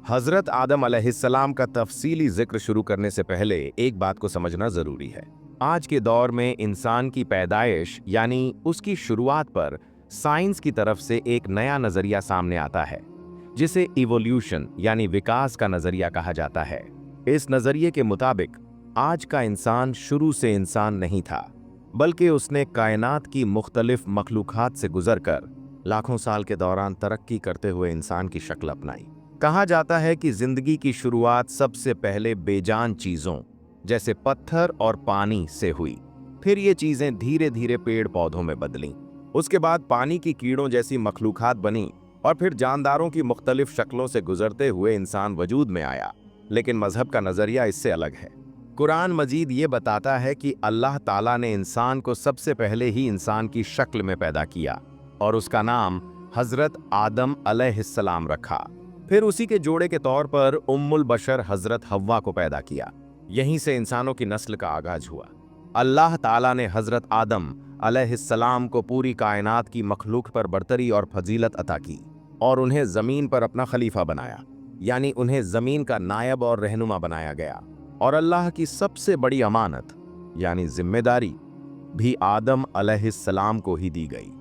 हजरत आदम अलैहिस्सलाम का तफसीली जिक्र शुरू करने से पहले एक बात को समझना जरूरी है। आज के दौर में इंसान की पैदाइश यानी उसकी शुरुआत पर साइंस की तरफ से एक नया नजरिया सामने आता है, जिसे इवोल्यूशन यानी विकास का नजरिया कहा जाता है। इस नजरिए के मुताबिक आज का इंसान शुरू से इंसान नहीं था, बल्कि उसने कायनात की मुख्तलिफ मखलूकात से गुजरकर लाखों साल के दौरान तरक्की करते हुए इंसान की शक्ल अपनाई। कहा जाता है कि जिंदगी की शुरुआत सबसे पहले बेजान चीजों जैसे पत्थर और पानी से हुई, फिर ये चीजें धीरे धीरे पेड़ पौधों में बदलीं। उसके बाद पानी की कीड़ों जैसी मखलूकात बनी और फिर जानदारों की मुख्तलिफ शक्लों से गुजरते हुए इंसान वजूद में आया। लेकिन मजहब का नजरिया इससे अलग है। कुरान मजीद ये बताता है कि अल्लाह ताला ने इंसान को सबसे पहले ही इंसान की शक्ल में पैदा किया और उसका नाम हजरत आदम अलैहिस्सलाम रखा। फिर उसी के जोड़े के तौर पर उम्मुल बशर हजरत हव्वा को पैदा किया। यहीं से इंसानों की नस्ल का आगाज हुआ। अल्लाह ताला ने हजरत आदम अलैहिस्सलाम को पूरी कायनात की मखलूक पर बरतरी और फजीलत अता की और उन्हें जमीन पर अपना खलीफा बनाया, यानी उन्हें जमीन का नायब और रहनुमा बनाया गया। और अल्लाह की सबसे बड़ी अमानत यानी जिम्मेदारी भी आदम अलैहिस्सलाम को ही दी गई।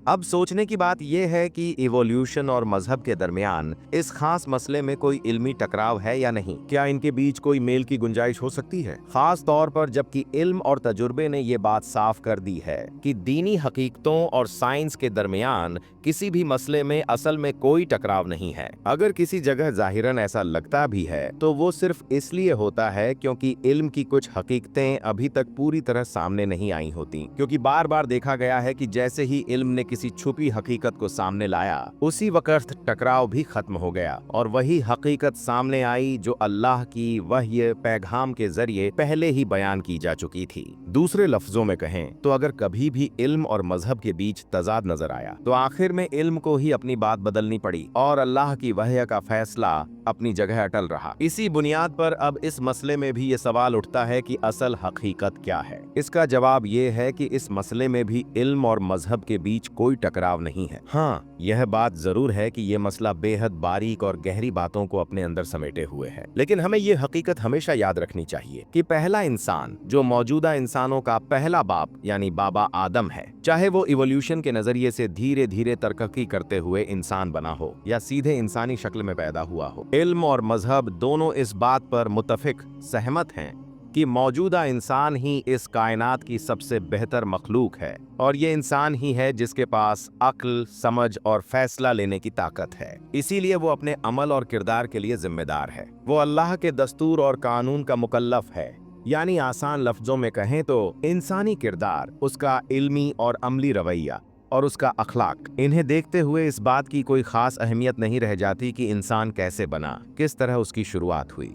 अब सोचने की बात यह है कि इवोल्यूशन और मजहब के दरमियान इस खास मसले में कोई इल्मी टकराव है या नहीं। क्या इनके बीच कोई मेल की गुंजाइश हो सकती है, खास तौर पर जबकि इल्म और तजुर्बे ने यह बात साफ कर दी है कि दीनी हकीकतों और साइंस के दरमियान किसी भी मसले में असल में कोई टकराव नहीं है। अगर किसी जगह जाहिरन ऐसा लगता भी है तो वो सिर्फ इसलिए होता है क्योंकि इल्म की कुछ हकीकतें अभी तक पूरी तरह सामने नहीं आई होती, क्योंकि बार बार देखा गया है कि जैसे ही इल्म ने किसी छुपी हकीकत को सामने लाया, उसी वक्त टकराव भी खत्म हो गया और वही हकीकत सामने आई जो अल्लाह की वह्य पैगाम के जरिए पहले ही बयान की जा चुकी थी। दूसरे लफ्जों में कहें तो अगर कभी भी इल्म और मजहब के बीच तजाद नजर आया तो आखिर में इल्म को ही अपनी बात बदलनी पड़ी और अल्लाह की वह्य का फैसला अपनी जगह अटल रहा। इसी बुनियाद पर अब इस मसले में भी ये सवाल उठता है कि असल हकीकत क्या है। इसका जवाब ये है कि इस मसले में भी इल्म और मजहब के बीच कोई टकराव नहीं है। हाँ, यह बात जरूर है कि यह मसला बेहद बारीक और गहरी बातों को अपने अंदर समेटे हुए है, लेकिन हमें यह हकीकत हमेशा याद रखनी चाहिए कि पहला इंसान जो मौजूदा इंसानों का पहला बाप यानी बाबा आदम है, चाहे वो इवोल्यूशन के नजरिए से धीरे धीरे तरक्की करते हुए इंसान बना हो या सीधे इंसानी शक्ल में पैदा हुआ हो, इल्म और मजहब दोनों इस बात पर मुत्तफिक सहमत हैं कि मौजूदा इंसान ही इस कायनात की सबसे बेहतर मखलूक है और ये इंसान ही है जिसके पास अक्ल, समझ और फैसला लेने की ताकत है। इसीलिए वो अपने अमल और किरदार के लिए जिम्मेदार है। वो अल्लाह के दस्तूर और कानून का मुकल्लफ है, यानी आसान लफ्जों में कहें तो इंसानी किरदार, उसका इल्मी और अमली रवैया और उसका अखलाक, इन्हें देखते हुए इस बात की कोई खास अहमियत नहीं रह जाती कि इंसान कैसे बना, किस तरह उसकी शुरुआत हुई।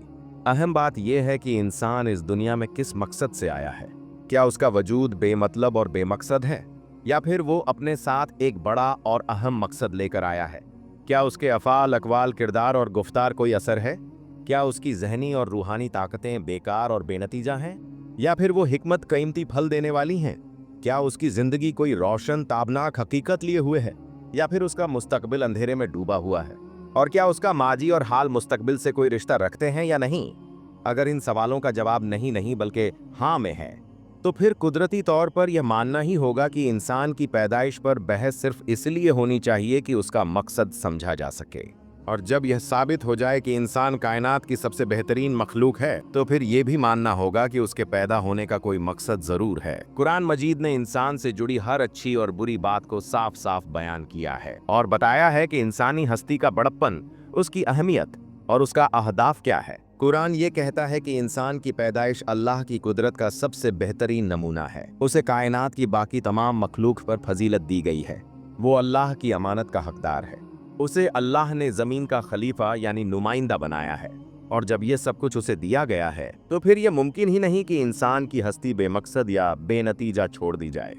अहम बात यह है कि इंसान इस दुनिया में किस मकसद से आया है। क्या उसका वजूद बेमतलब और बेमकसद है, या फिर वो अपने साथ एक बड़ा और अहम मकसद लेकर आया है? क्या उसके अफ़ाल, अक़वाल, किरदार और गुफ्तार कोई असर है? क्या उसकी जहनी और रूहानी ताकतें बेकार और बेनतीजा हैं, या फिर वो हिकमत कीमती फल देने वाली हैं? क्या उसकी ज़िंदगी कोई रोशन ताबनाक हकीकत लिए हुए है, या फिर उसका मुस्तकबिल अंधेरे में डूबा हुआ है? और क्या उसका माजी और हाल मुस्तकबिल से कोई रिश्ता रखते हैं या नहीं? अगर इन सवालों का जवाब नहीं बल्कि हाँ में है, तो फिर कुदरती तौर पर यह मानना ही होगा कि इंसान की पैदाइश पर बहस सिर्फ इसलिए होनी चाहिए कि उसका मकसद समझा जा सके। और जब यह साबित हो जाए कि इंसान कायनात की सबसे बेहतरीन मखलूक है, तो फिर यह भी मानना होगा कि उसके पैदा होने का कोई मकसद जरूर है। कुरान मजीद ने इंसान से जुड़ी हर अच्छी और बुरी बात को साफ साफ बयान किया है और बताया है कि इंसानी हस्ती का बड़प्पन, उसकी अहमियत और उसका अहदाफ क्या है। कुरान ये कहता है कि इंसान की पैदाइश अल्लाह की कुदरत का सबसे बेहतरीन नमूना है। उसे कायनात की बाकी तमाम मखलूक पर फजीलत दी गई है। वो अल्लाह की अमानत का हकदार है। उसे अल्लाह ने जमीन का खलीफा यानी नुमाइंदा बनाया है, और जब ये सब कुछ उसे दिया गया है तो फिर यह मुमकिन ही नहीं कि इंसान की हस्ती बेमकसद या बेनतीजा छोड़ दी जाए।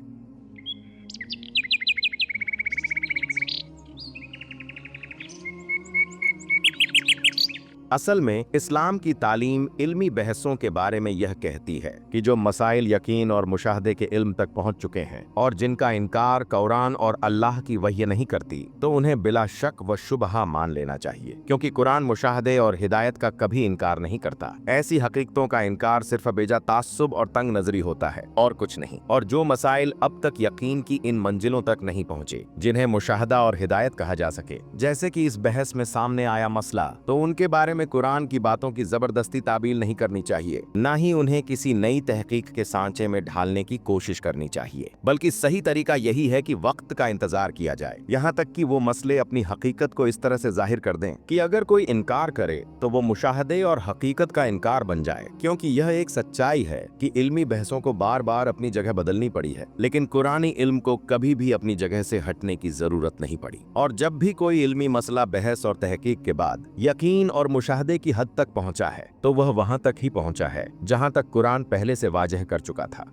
असल में इस्लाम की तालीम इल्मी बहसों के बारे में यह कहती है कि जो मसाइल यकीन और मुशाहदे के इल्म तक पहुंच चुके हैं और जिनका इनकार कुरान और अल्लाह की वही नहीं करती, तो उन्हें बिला शक व शुबहा मान लेना चाहिए, क्योंकि कुरान मुशाहदे और हिदायत का कभी इनकार नहीं करता। ऐसी हकीकतों का इनकार सिर्फ बेजा तास्सुब और तंग नजरी होता है और कुछ नहीं। और जो मसाइल अब तक यकीन की इन मंजिलों तक नहीं पहुंचे जिन्हें मुशाहदा और हिदायत कहा जा सके, जैसे कि इस बहस में सामने आया मसला, तो उनके बारे में कुरान की बातों की जबरदस्ती ताबील नहीं करनी चाहिए, न ही उन्हें किसी नई तहकीक के सांचे में ढालने की कोशिश करनी चाहिए, बल्कि सही तरीका यही है कि वक्त का इंतजार किया जाए, यहाँ तक कि वो मसले अपनी हकीकत को इस तरह से जाहिर कर दें कि अगर कोई इनकार करे तो वो मुशाहदे और हकीकत का इनकार बन जाए। क्योंकि यह एक सच्चाई है कि इल्मी बहसों को बार बार अपनी जगह बदलनी पड़ी है, लेकिन कुरानी इल्म को कभी भी अपनी जगह से हटने की जरूरत नहीं पड़ी। और जब भी कोई इल्मी मसला बहस और तहकीक के बाद यकीन और मुशाहदे की हद तक पहुंचा है, तो वह वहां तक ही पहुंचा है जहां तक कुरान पहले से वाजह कर चुका था।